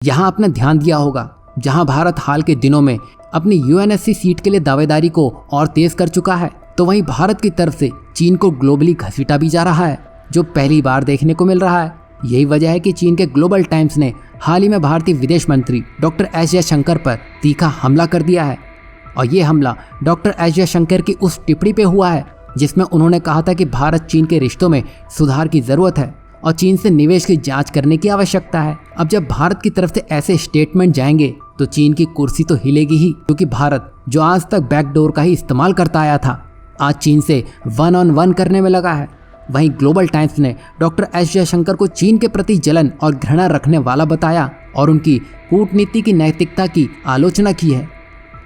यहाँ आपने ध्यान दिया होगा, जहाँ भारत हाल के दिनों में अपनी यूएनएससी सीट के लिए दावेदारी को और तेज कर चुका है, तो वहीं भारत की तरफ से चीन को ग्लोबली घसीटा भी जा रहा है, जो पहली बार देखने को मिल रहा है। यही वजह है कि चीन के ग्लोबल टाइम्स ने हाल ही में भारतीय विदेश मंत्री डॉक्टर एस जयशंकर पर तीखा हमला कर दिया है। और ये हमला डॉक्टर एस जयशंकर की उस टिप्पणी पे हुआ है जिसमें उन्होंने कहा था कि भारत चीन के रिश्तों में सुधार की जरूरत है और चीन से निवेश की जांच करने की आवश्यकता है। अब जब भारत की तरफ से ऐसे स्टेटमेंट जाएंगे तो चीन की कुर्सी तो हिलेगी ही, क्योंकि भारत जो आज तक बैकडोर का ही इस्तेमाल करता आया था, आज चीन से 1-on-1 करने में लगा है। वहीं ग्लोबल टाइम्स ने डॉक्टर एस जयशंकर को चीन के प्रति जलन और घृणा रखने वाला बताया और उनकी कूटनीति की नैतिकता की आलोचना की है।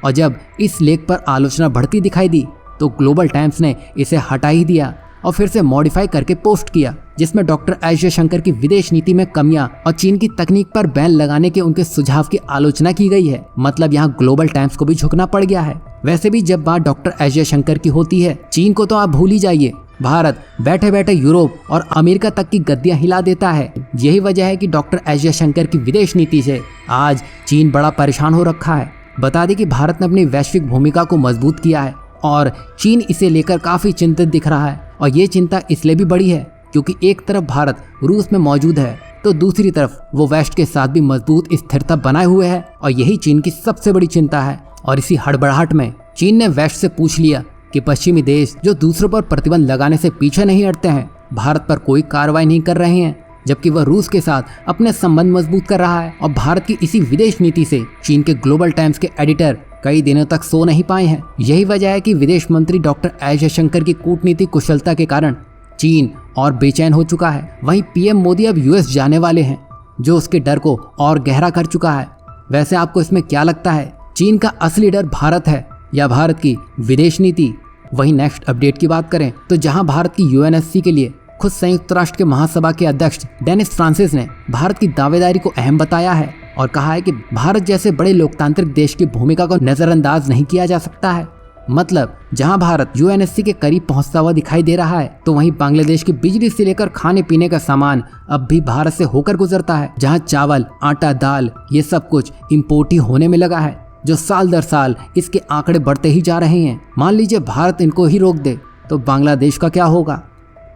और जब इस लेख पर आलोचना बढ़ती दिखाई दी तो ग्लोबल टाइम्स ने इसे हटा ही दिया और फिर से मॉडिफाई करके पोस्ट किया, जिसमें डॉक्टर एस जयशंकर की विदेश नीति में कमियां और चीन की तकनीक पर बैन लगाने के उनके सुझाव की आलोचना की गई है। मतलब यहाँ ग्लोबल टाइम्स को भी झुकना पड़ गया है। वैसे भी जब बात डॉक्टर एस जयशंकर की होती है, चीन को तो आप भूल ही जाइए, भारत बैठे बैठे यूरोप और अमेरिका तक की गद्दियां हिला देता है। यही वजह है कि डॉक्टर एस जयशंकर की विदेश नीति से आज चीन बड़ा परेशान हो रखा है। बता दें कि भारत ने अपनी वैश्विक भूमिका को मजबूत किया है और चीन इसे लेकर काफी चिंतित दिख रहा है। और ये चिंता इसलिए भी बड़ी है क्योंकि एक तरफ भारत रूस में मौजूद है तो दूसरी तरफ वो वेस्ट के साथ भी मजबूत स्थिरता बनाए हुए है, और यही चीन की सबसे बड़ी चिंता है। और इसी हड़बड़ाहट में चीन ने वेस्ट से पूछ लिया कि पश्चिमी देश जो दूसरों पर प्रतिबंध लगाने से पीछे नहीं हटते हैं, भारत पर कोई कार्रवाई नहीं कर रहे हैं, जबकि वह रूस के साथ अपने संबंध मजबूत कर रहा है। और भारत की इसी विदेश नीति से चीन के ग्लोबल टाइम्स के एडिटर कई दिनों तक सो नहीं पाए हैं। यही वजह है कि विदेश मंत्री डॉक्टर एस जयशंकर की कूटनीतिक कुशलता के कारण चीन और बेचैन हो चुका है। वहीं पीएम मोदी अब यूएस जाने वाले हैं, जो उसके डर को और गहरा कर चुका है। वैसे आपको इसमें क्या लगता है, चीन का असली डर भारत है या भारत की विदेश नीति? वहीं नेक्स्ट अपडेट की बात करें तो जहां भारत की यूएनएससी के लिए खुद संयुक्त राष्ट्र के महासभा के अध्यक्ष डेनिस फ्रांसिस ने भारत की दावेदारी को अहम बताया है और कहा है कि भारत जैसे बड़े लोकतांत्रिक देश की भूमिका को नजरअंदाज नहीं किया जा सकता है। मतलब जहां भारत यूएनएससी के करीब पहुंचता हुआ दिखाई दे रहा है, तो वहीं बांग्लादेश की बिजली से लेकर खाने पीने का सामान अब भी भारत से होकर गुजरता है। जहां चावल, आटा, दाल ये सब कुछ इम्पोर्ट ही होने में लगा है, जो साल दर साल इसके आंकड़े बढ़ते ही जा रहे हैं। मान लीजिए भारत इनको ही रोक दे तो बांग्लादेश का क्या होगा?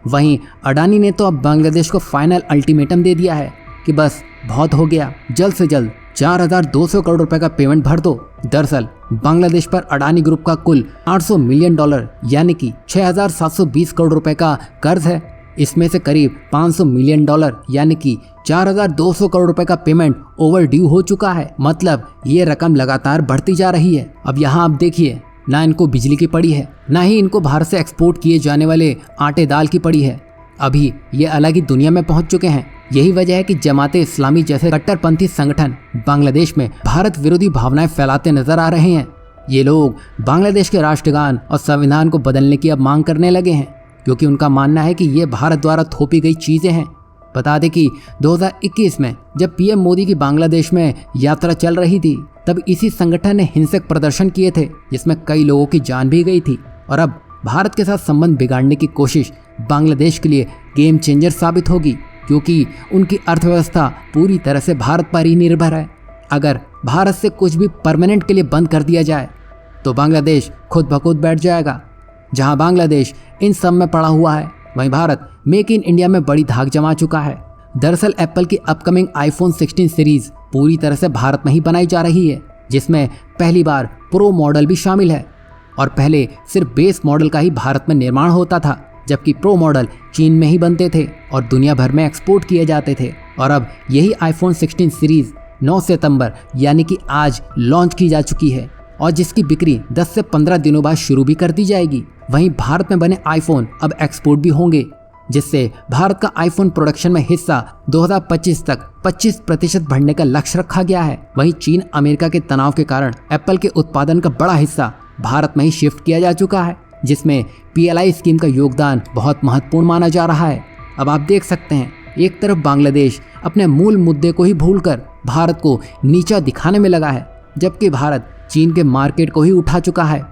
वहीं अडानी ने तो अब बांग्लादेश को फाइनल अल्टीमेटम दे दिया है कि बस बहुत हो गया, जल्द से जल्द 4,200 करोड़ रुपए का पेमेंट भर दो। दरअसल बांग्लादेश पर अडानी ग्रुप का कुल $800 मिलियन यानी कि 6,720 करोड़ रुपए का कर्ज है। इसमें से करीब $500 मिलियन यानी कि 4,200 करोड़ रुपए का पेमेंट ओवर ड्यू हो चुका है। मतलब ये रकम लगातार बढ़ती जा रही है। अब यहाँ आप देखिए, ना इनको बिजली की पड़ी है, ना ही इनको भारत से एक्सपोर्ट किए जाने वाले आटे दाल की पड़ी है। अभी ये अलग ही दुनिया में पहुंच चुके हैं। यही वजह है कि जमाते इस्लामी जैसे कट्टरपंथी संगठन बांग्लादेश में भारत विरोधी भावनाएं फैलाते नजर आ रहे हैं। ये लोग बांग्लादेश के राष्ट्रगान और संविधान को बदलने की अब मांग करने लगे हैं, क्योंकि उनका मानना है कि ये भारत द्वारा थोपी गई चीजें हैं। बता दें कि 2021 में जब पीएम मोदी की बांग्लादेश में यात्रा चल रही थी, तब इसी संगठन ने हिंसक प्रदर्शन किए थे जिसमें कई लोगों की जान भी गई थी। और अब भारत के साथ संबंध बिगाड़ने की कोशिश बांग्लादेश के लिए गेम चेंजर साबित होगी, क्योंकि उनकी अर्थव्यवस्था पूरी तरह से भारत पर ही निर्भर है। अगर भारत से कुछ भी परमानेंट के लिए बंद कर दिया जाए तो बांग्लादेश खुद ब खुद बैठ जाएगा। जहां बांग्लादेश इन सब में पड़ा हुआ है, वहीं भारत मेक इन इंडिया में बड़ी धाक जमा चुका है। दरअसल एप्पल की अपकमिंग आईफोन 16 सीरीज पूरी तरह से भारत में ही बनाई जा रही है, जिसमें पहली बार प्रो मॉडल भी शामिल है। और पहले सिर्फ बेस मॉडल का ही भारत में निर्माण होता था, जबकि प्रो मॉडल चीन में ही बनते थे और दुनिया भर में एक्सपोर्ट किए जाते थे। और अब यही आईफोन 16 सीरीज 9 सितंबर यानी कि आज लॉन्च की जा चुकी है और जिसकी बिक्री 10 से 15 दिनों बाद शुरू भी कर दी जाएगी। वहीं भारत में बने आईफोन अब एक्सपोर्ट भी होंगे, जिससे भारत का आईफोन प्रोडक्शन में हिस्सा 2025 तक 25% बढ़ने का लक्ष्य रखा गया है। वहीं चीन अमेरिका के तनाव के कारण एप्पल के उत्पादन का बड़ा हिस्सा भारत में ही शिफ्ट किया जा चुका है, जिसमें PLI स्कीम का योगदान बहुत महत्वपूर्ण माना जा रहा है। अब आप देख सकते हैं, एक तरफ बांग्लादेश अपने मूल मुद्दे को ही भूलकर भारत को नीचा दिखाने में लगा है, जबकि भारत चीन के मार्केट को ही उठा चुका है।